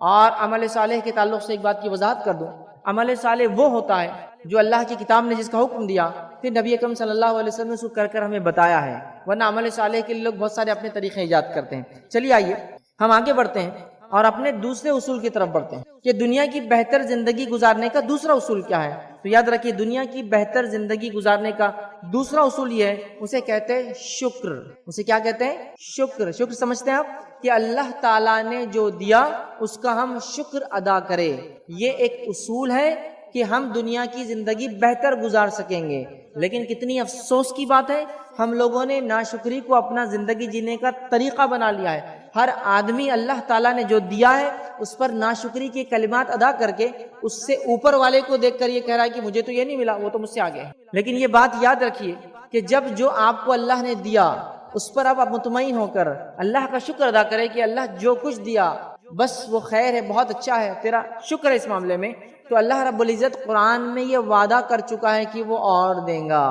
اور عمل صالح کے تعلق سے ایک بات کی وضاحت کر دوں. عمل صالح وہ ہوتا ہے جو اللہ کی کتاب نے جس کا حکم دیا پھر نبی اکرم صلی اللہ علیہ وسلم نے اس کو کر کر ہمیں بتایا ہے، ورنہ عمل صالح کے لیے لوگ بہت سارے اپنے طریقے ایجاد کرتے ہیں. چلیے آئیے ہم آگے بڑھتے ہیں. اور اپنے دوسرے اصول کی طرف بڑھتے ہیں کہ دنیا کی بہتر زندگی گزارنے کا دوسرا اصول کیا ہے. تو یاد رکھیے دنیا کی بہتر زندگی گزارنے کا دوسرا اصول یہ ہے، اسے کہتے ہیں شکر. اسے کیا کہتے ہیں؟ شکر. شکر سمجھتے ہیں آپ کہ اللہ تعالیٰ نے جو دیا اس کا ہم شکر ادا کریں. یہ ایک اصول ہے کہ ہم دنیا کی زندگی بہتر گزار سکیں گے. لیکن کتنی افسوس کی بات ہے، ہم لوگوں نے ناشکری کو اپنا زندگی جینے کا طریقہ بنا لیا ہے. ہر آدمی اللہ تعالیٰ نے جو دیا ہے اس پر ناشکری کے کلمات ادا کر کے اس سے اوپر والے کو دیکھ کر یہ کہہ رہا ہے کہ مجھے تو یہ نہیں ملا، وہ تو مجھ سے آگے ہے. لیکن یہ بات یاد رکھیے کہ جب جو آپ کو اللہ نے دیا اس پر آپ مطمئن ہو کر اللہ کا شکر ادا کریں کہ اللہ جو کچھ دیا بس وہ خیر ہے، بہت اچھا ہے، تیرا شکر ہے اس معاملے میں. تو اللہ رب العزت قرآن میں یہ وعدہ کر چکا ہے کہ وہ اور دیں گا.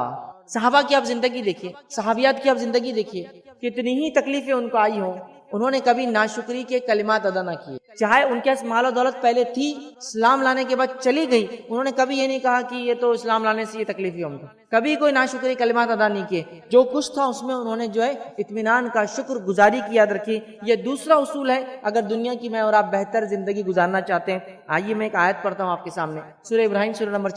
صحابہ کی آپ زندگی دیکھیے، صحابیات کی آپ زندگی دیکھیے، کتنی ہی تکلیفیں ان کو آئی ہوں، انہوں نے کبھی ناشکری کے کلمات ادا نہ کیے. چاہے ان کے مال و دولت پہلے تھی، اسلام لانے کے بعد چلی گئی، انہوں نے کبھی یہ نہیں کہا کہ یہ تو اسلام لانے سے یہ تکلیف ہے ان کو. کبھی کوئی ناشکری کلمات ادا نہیں کیے. جو کچھ تھا اس میں انہوں نے جو ہے اطمینان کا شکر گزاری کی. یاد رکھیے یہ دوسرا اصول ہے اگر دنیا کی میں اور آپ بہتر زندگی گزارنا چاہتے ہیں. آئیے میں ایک آیت پڑھتا ہوں آپ کے سامنے، سورہ ابراہیم سورہ نمبر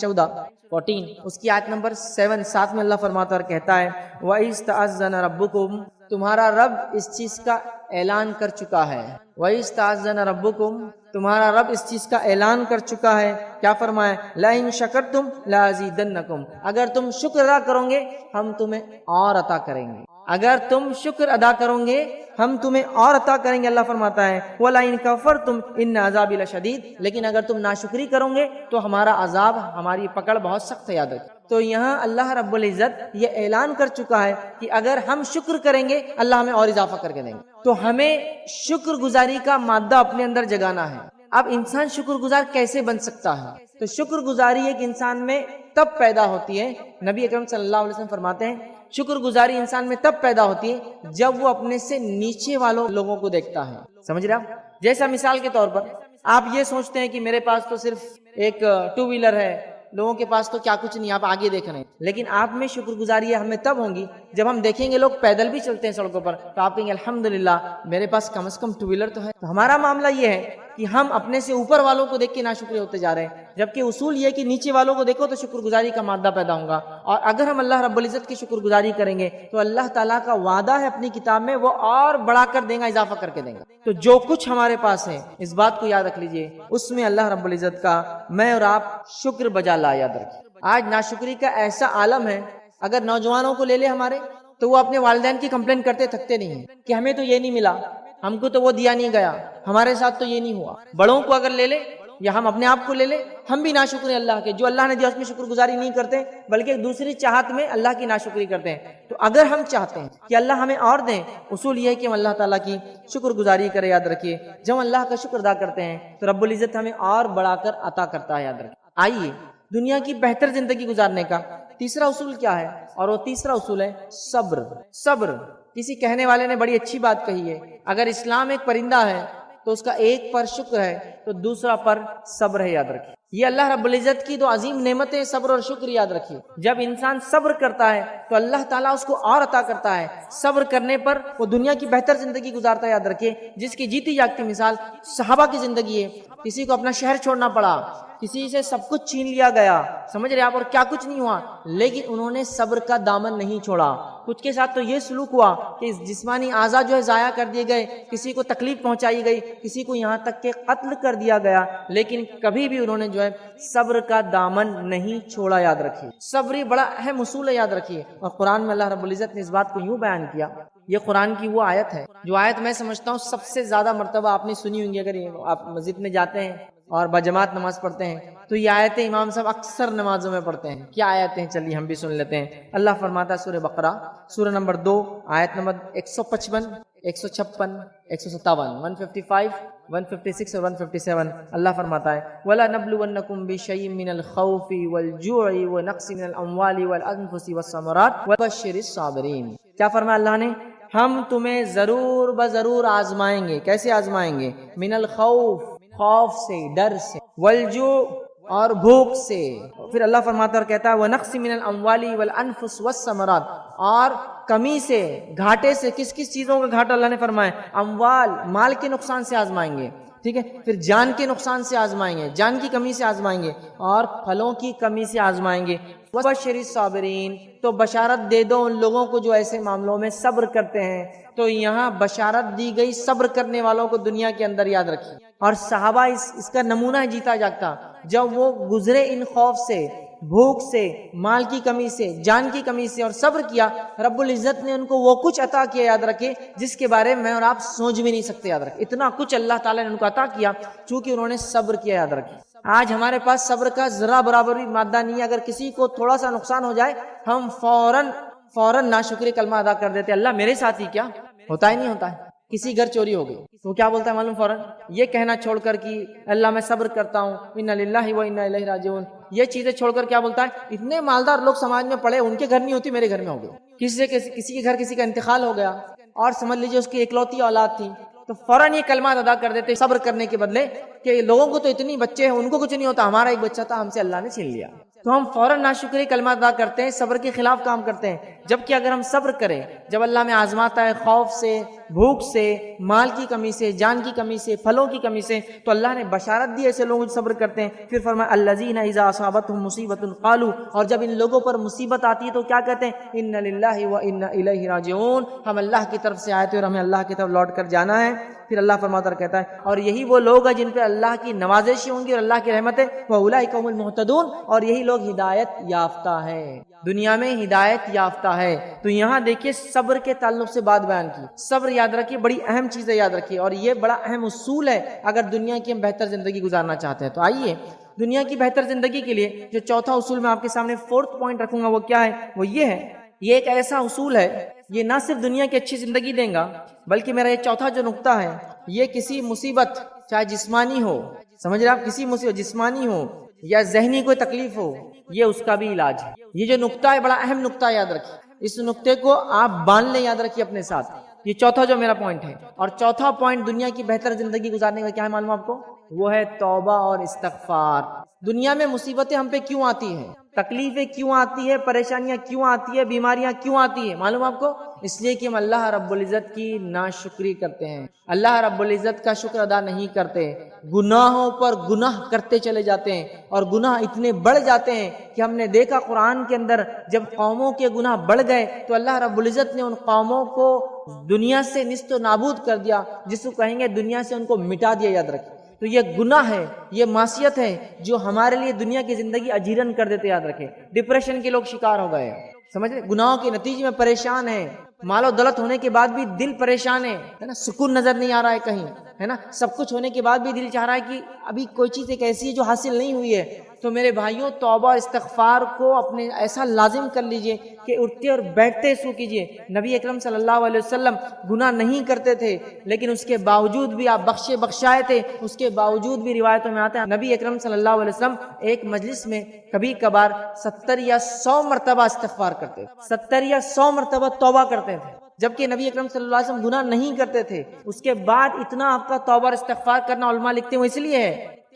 14 اس کی آیت نمبر 7 میں اللہ فرماتا اور کہتا ہے وَإِذْ تَأَذَّنَ رَبُّكُمْ، تمہارا رب اس چیز کا اعلان کر چکا ہے. وَإِذْ تَأَذَّنَ رَبُّكُمْ، تمہارا رب اس چیز کا اعلان کر چکا ہے. کیا فرمایا؟ لَإِن شَكَرْتُمْ لَأَزِيدَنَّكُمْ، اگر تم شکر ادا کرو گے ہم تمہیں اور عطا کریں گے. اگر تم شکر ادا کرو گے ہم تمہیں اور عطا کریں گے. اللہ فرماتا ہے وَلَئِن كَفَرْتُمْ إِنَّ عَذَابِي لَشَدِيدٌ، لیکن اگر تم ناشکری کرو گے تو ہمارا عذاب، ہماری پکڑ بہت سخت ہے. یاد رکھیں. تو یہاں اللہ رب العزت یہ اعلان کر چکا ہے کہ اگر ہم شکر کریں گے اللہ ہمیں اور اضافہ کر کے دیں گے. تو ہمیں شکر گزاری کا مادہ اپنے اندر جگانا ہے. اب انسان شکر گزار کیسے بن سکتا ہے؟ تو شکر گزاری ایک انسان میں تب پیدا ہوتی ہے، نبی اکرم صلی اللہ علیہ وسلم فرماتے ہیں شکر گزاری انسان میں تب پیدا ہوتی ہے جب وہ اپنے سے نیچے والوں لوگوں کو دیکھتا ہے. سمجھ رہے آپ؟ جیسا مثال کے طور پر آپ یہ سوچتے ہیں کہ میرے پاس تو صرف ایک 2 ویلر ہے، لوگوں کے پاس تو کیا کچھ نہیں، آپ آگے دیکھ رہے ہیں. لیکن آپ میں شکر گزاری ہمیں تب ہوں گی جب ہم دیکھیں گے لوگ پیدل بھی چلتے ہیں سڑکوں پر تو آپ کہیں گے الحمدللہ میرے پاس کم از کم 2 ویلر تو ہے. تو ہمارا معاملہ یہ ہے کہ ہم اپنے سے اوپر والوں کو دیکھ کے ناشکر ہوتے جا رہے ہیں، جبکہ اصول یہ ہے کہ نیچے والوں کو دیکھو تو شکر گزاری کا مادہ پیدا ہوگا. اور اگر ہم اللہ رب العزت کی شکر گزاری کریں گے تو اللہ تعالیٰ کا وعدہ ہے اپنی کتاب میں وہ اور بڑھا کر دے گا، اضافہ کر کے دے گا. تو جو کچھ ہمارے پاس ہے اس بات کو یاد رکھ لیجئے، اس میں اللہ رب العزت کا میں اور آپ شکر بجا لا. یاد رکھیں آج ناشکری کا ایسا عالم ہے، اگر نوجوانوں کو لے لے ہمارے تو وہ اپنے والدین کی کمپلین کرتے تھکتے نہیں ہیں کہ ہمیں تو یہ نہیں ملا، ہم کو تو وہ دیا نہیں گیا، ہمارے ساتھ تو یہ نہیں ہوا. بڑوں کو اگر لے لے یا ہم اپنے آپ کو لے لیں، ہم بھی ناشکر ہیں اللہ کے. جو اللہ نے دیا اس میں شکر گزاری نہیں کرتے بلکہ دوسری چاہت میں اللہ کی ناشکری کرتے ہیں. تو اگر ہم چاہتے ہیں کہ اللہ ہمیں اور دیں، اصول یہ ہے کہ ہم اللہ تعالیٰ کی شکر گزاری کریں. یاد رکھیے جب ہم اللہ کا شکر ادا کرتے ہیں تو رب العزت ہمیں اور بڑھا کر عطا کرتا ہے. یاد رکھیے. آئیے دنیا کی بہتر زندگی گزارنے کا تیسرا اصول کیا ہے؟ اور وہ تیسرا اصول ہے صبر. صبر. کسی کہنے والے نے بڑی اچھی بات کہی ہے، اگر اسلام ایک پرندہ ہے تو اس کا ایک پر شکر ہے تو دوسرا پر صبر ہے. یاد رکھیے یہ اللہ رب العزت کی دو عظیم نعمتیں صبر اور شکر. یاد رکھیے جب انسان صبر کرتا ہے تو اللہ تعالیٰ اس کو اور عطا کرتا ہے. صبر کرنے پر وہ دنیا کی بہتر زندگی گزارتا ہے. یاد رکھیے جس کی جیتی جاگتی مثال صحابہ کی زندگی ہے. کسی کو اپنا شہر چھوڑنا پڑا، کسی سے سب کچھ چھین لیا گیا، سمجھ رہے آپ، اور کیا کچھ نہیں ہوا، لیکن انہوں نے صبر کا دامن نہیں چھوڑا. کچھ کے ساتھ تو یہ سلوک ہوا کہ جسمانی اعضاء جو ہے ضائع کر دیے گئے، کسی کو تکلیف پہنچائی گئی، کسی کو یہاں تک کہ قتل کر دیا گیا، لیکن کبھی بھی انہوں نے جو ہے صبر کا دامن نہیں چھوڑا. یاد رکھیے صبر بڑا اہم اصول ہے. یاد رکھیے اور قرآن میں اللہ رب العزت نے اس بات کو یوں بیان کیا. یہ قرآن کی وہ آیت ہے جو آیت میں سمجھتا ہوں سب سے زیادہ مرتبہ آپ نے سنی ہوں گی. اگر آپ مسجد میں جاتے ہیں اور بجماعت نماز پڑھتے ہیں تو یہ آیتیں امام صاحب اکثر نمازوں میں پڑھتے ہیں. کیا آیتیں؟ چلیے ہم بھی سن لیتے ہیں. اللہ فرماتا ہے سورہ بقرہ سورہ نمبر 2 آیت نمبر 155 156 157 155 156 اور 157. اللہ فرماتا ہے وَلَنَبْلُوَنَّكُمْ بِشَيْءٍ مِّنَ الْخَوْفِ وَالْجُوعِ وَنَقْصٍ مِّنَ الْأَمْوَالِ وَالْأَنفُسِ وَالثَّمَرَاتِ وَبَشِّرِ الصَّابِرِينَ. کیا فرمایا اللہ نے؟ ہم تمہیں ضرور بضرور آزمائیں گے. کیسے آزمائیں گے؟ من الخوف، خوف سے، ڈر سے، والجوع اور بھوک سے. پھر اللہ فرماتا اور کہتا ہے وَنَقْصٍ مِّنَ الْأَمْوَالِ وَالْأَنفُسِ وَالثَّمَرَاتِ، اور کمی سے، گھاٹے سے. کس کس چیزوں کا گھاٹا اللہ نے فرمایا؟ اموال، مال کے نقصان سے آزمائیں گے. ٹھیک ہے، پھر جان کے نقصان سے آزمائیں گے، جان کی کمی سے آزمائیں گے، اور پھلوں کی کمی سے آزمائیں گے۔ وَبَشِّرِ الصَّابِرِينَ، تو بشارت دے دو ان لوگوں کو جو ایسے معاملوں میں صبر کرتے ہیں۔ تو یہاں بشارت دی گئی صبر کرنے والوں کو دنیا کے اندر، یاد رکھیے۔ اور صحابہ اس کا نمونہ ہے جیتا جاگتا، جب وہ گزرے ان خوف سے، بھوک سے، مال کی کمی سے، جان کی کمی سے، اور صبر کیا، رب العزت نے ان کو وہ کچھ عطا کیا، یاد رکھے، جس کے بارے میں اور آپ سوچ بھی نہیں سکتے، یاد رکھے۔ اتنا کچھ اللہ تعالیٰ نے ان کو عطا کیا چونکہ انہوں نے صبر کیا، یاد رکھے۔ آج ہمارے پاس صبر کا ذرا برابر بھی مادہ نہیں ہے۔ اگر کسی کو تھوڑا سا نقصان ہو جائے، ہم فوراً ناشکری کلمہ ادا کر دیتے، اللہ میرے ساتھ ہی کیا ہوتا ہی نہیں ہوتا ہے۔ کسی گھر چوری ہو گئی تو کیا بولتا ہے معلوم؟ فوراً یہ کہنا چھوڑ کر کہ اللہ میں صبر کرتا ہوں، انا للہ و انا الیہ راجعون، یہ چیزیں چھوڑ کر کیا بولتا ہے؟ اتنے مالدار لوگ سماج میں پڑے، ان کے گھر نہیں ہوتی، میرے گھر میں ہو گئی۔ کسی کے گھر کسی کا انتقال ہو گیا، اور سمجھ لیجیے اس کی اکلوتی اولاد تھی، تو فوراً یہ کلمات ادا کر دیتے صبر کرنے کے بدلے کہ لوگوں کو تو اتنی بچے ہیں، ان کو کچھ نہیں ہوتا، ہمارا ایک بچہ تھا، ہم سے اللہ نے چھین لیا۔ تو ہم فوراً ناشکری کلمات ادا کرتے ہیں، صبر کے خلاف کام کرتے ہیں۔ جبکہ اگر ہم صبر کریں، جب اللہ میں آزماتا ہے خوف سے، بھوک سے، مال کی کمی سے، جان کی کمی سے، پھلوں کی کمی سے، تو اللہ نے بشارت دی ایسے لوگوں جو صبر کرتے ہیں۔ پھر فرمایا الذین اذا اصابتهم مصیبۃ قالوا، اور جب ان لوگوں پر مصیبت آتی ہے تو کیا کہتے ہیں؟ ان للہ و انا الیہ راجعون، ہم اللہ کی طرف سے آئے تھے اور ہمیں اللہ کی طرف لوٹ کر جانا ہے۔ پھر اللہ فرماتا کہتا ہے، اور یہی وہ لوگ ہیں جن پہ اللہ کی نوازشیں ہوں گی اور اللہ کی رحمت ہے، وَأُولَٰئِکَ هُمُ الْمُهْتَدُونَ، اور یہی لوگ ہدایت یافتہ ہیں، دنیا میں ہدایت یافتہ ہے۔ تو یہاں دیکھیے صبر کے تعلق سے بات بیان کی۔ صبر یاد رکھیے بڑی اہم چیز ہے، یاد رکھیے، اور یہ بڑا اہم اصول ہے اگر دنیا کی ہم بہتر زندگی گزارنا چاہتے ہیں۔ تو آئیے دنیا کی بہتر زندگی کے لیے جو چوتھا اصول میں آپ کے سامنے فورتھ پوائنٹ رکھوں گا، وہ کیا ہے؟ وہ یہ ہے، یہ ایک ایسا اصول ہے، یہ نہ صرف دنیا کی اچھی زندگی دیں گا، بلکہ میرا یہ چوتھا جو نقطہ ہے، یہ کسی مصیبت، چاہے جسمانی ہو، سمجھ رہے آپ، کسی مصیبت جسمانی ہو یا ذہنی کوئی تکلیف ہو، یہ اس کا بھی علاج ہے۔ یہ جو نقطہ ہے بڑا اہم نقطہ ہے، یاد رکھیے، اس نقطے کو آپ باندھ لیں، یاد رکھیے اپنے ساتھ۔ یہ چوتھا جو میرا پوائنٹ ہے، اور چوتھا پوائنٹ دنیا کی بہتر زندگی گزارنے کا کیا ہے معلوم آپ کو؟ وہ ہے توبہ اور استغفار۔ دنیا میں مصیبتیں ہم پہ کیوں آتی ہیں، تکلیفیں کیوں آتی ہے، پریشانیاں کیوں آتی ہے، بیماریاں کیوں آتی ہیں معلوم آپ کو؟ اس لیے کہ ہم اللہ رب العزت کی ناشکری کرتے ہیں، اللہ رب العزت کا شکر ادا نہیں کرتے، گناہوں پر گناہ کرتے چلے جاتے ہیں، اور گناہ اتنے بڑھ جاتے ہیں کہ ہم نے دیکھا قرآن کے اندر جب قوموں کے گناہ بڑھ گئے تو اللہ رب العزت نے ان قوموں کو دنیا سے نیست و نابود کر دیا، جس کو کہیں گے دنیا سے ان کو مٹا دیا، یاد رکھیں۔ تو یہ گناہ ہے، یہ معصیت ہے جو ہمارے لیے دنیا کی زندگی اجیرن کر دیتے، یاد رکھیں۔ ڈپریشن کے لوگ شکار ہو گئے، سمجھ رہے، گناہوں کے نتیجے میں پریشان ہیں، مال و دولت ہونے کے بعد بھی دل پریشان ہے نا، سکون نظر نہیں آ رہا ہے کہیں، ہے نا، سب کچھ ہونے کے بعد بھی دل چاہ رہا ہے کہ ابھی کوئی چیز ایک ایسی ہے جو حاصل نہیں ہوئی ہے۔ تو میرے بھائیوں، توبہ اور استغفار کو اپنے ایسا لازم کر لیجئے کہ اٹھتے اور بیٹھتے سو کیجئے۔ نبی اکرم صلی اللہ علیہ وسلم گناہ نہیں کرتے تھے، لیکن اس کے باوجود بھی آپ بخشائے تھے، اس کے باوجود بھی روایتوں میں آتا ہے نبی اکرم صلی اللہ علیہ وسلم ایک مجلس میں کبھی کبھار 70 یا 100 مرتبہ استغفار کرتے تھے، 70 یا 100 مرتبہ توبہ کرتے تھے، جبکہ نبی اکرم صلی اللہ علیہ وسلم گناہ نہیں کرتے تھے۔ اس کے بعد اتنا آپ کا توبہ اور استغفار کرنا علماء لکھتے ہیں وہ اس لیے ہے